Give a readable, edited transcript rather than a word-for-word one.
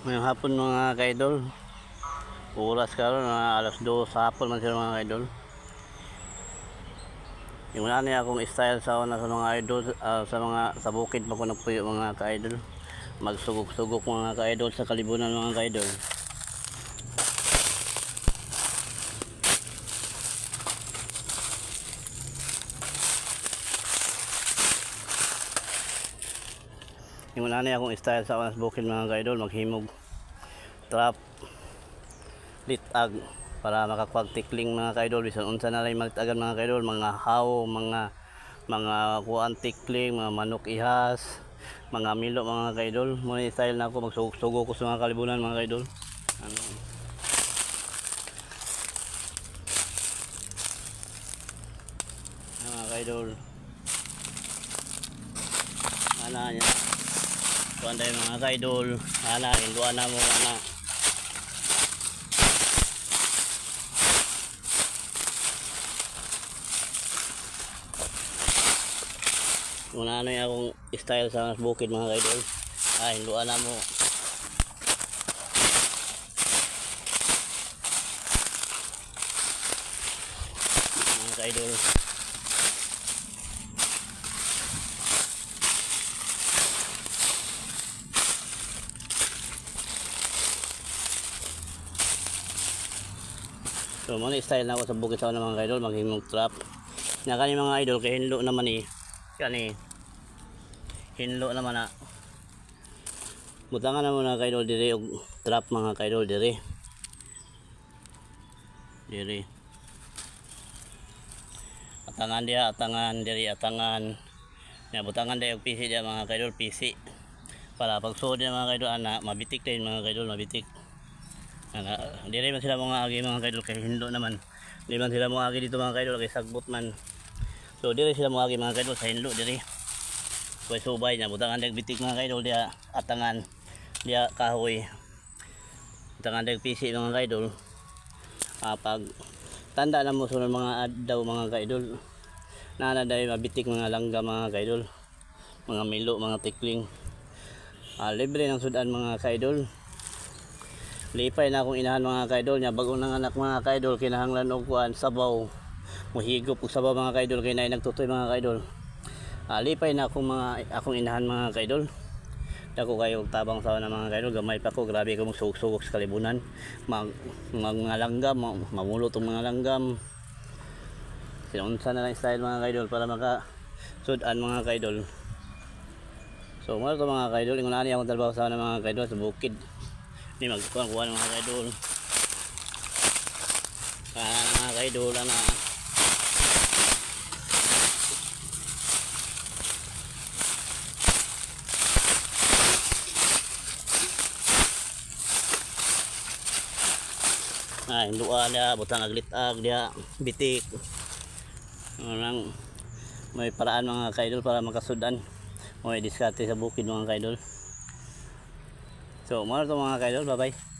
Ngayong hapon mga kaidol, oras karon na alas 2 sa hapon man sila mga kaidol. Yung wala niya akong style sa una sa mga idol, sa mga sa bukid pa ko nagpuyo mga kaidol. Magsugok-sugok mga kaidol sa kalibunan mga kaidol. Yung wala niya akong style sa una sa bukid mga kaidol, maghimog trap litag para makapagtikling mga kaidol, bisan unsa na rin magtagan mga kaidol, mga haw, mga kuan tikling, mga manok ihas, mga milo mga kaidol. Muna style na ako, magsugok-sugok ko sa mga kalibunan mga kaidol. Mga kaidol, ana niya kuan dai mga kaidol, ana induan na mo ana. Muna ano yung akong style sa bukid mga kaidol. Hinduan na mo. Mga kaidol. So muna style na ako sa bukid sa mga kaidol, maghimog trap. Nga kani mga idol kay hinlo naman kani hinlo naman na butangan na muna kaidol diri og trap mga kaidol diri atangan dia, atangan diri, atangan na butangan dia og PC dia mga kaidol, PC para pag suod dia mga kaidol ana mabitik din mga kaidol, mabitik ana diri man sila mga agi mga kaidol kay hinlo naman, di man sila mga agi dito mga kaidol kay sagbot man. So diri sila mga agi mga kaidol sa hinlo diri. Kuy subay na butangan dag bitik mga kaidol dia, atangan dia kahoy. Butangan dag PC mga kaidol. Pag tanda na mo sunod mga adlaw mga kaidol, nana day mabitik mga langga mga kaidol. Mga milo, mga tikling. Libre ng sudan mga kaidol. Lipay na akong inahan mga kaidol nya bagong nanganak mga kaidol, kinahanglan og kuan sabaw. Muhigop og sabaw mga kaidol kay nay nagtutoy mga kaidol. Lipay na akong inahan mga kaidol. Dako kayo tabang sa na mga kaidol, gamay pa ko, grabe ko magsugok-sugok sa kalibunan. Mga langgam, mamulot ang mga langgam. Sinunsa na lang style mga kaidol para maka sudan mga kaidol. So mga to mga kaidol, ingon ani akong trabaho sa mga kaidol sa bukid. Ni magkuha ng mga kaidol. Mga kaidol ana. Hinduan dia, butang aglitag dia, bitik. Lang may paraan mga kaidol para makasudan. May diskarte sa bukid mga kaidol. So, mga to mga kaidol, bye bye.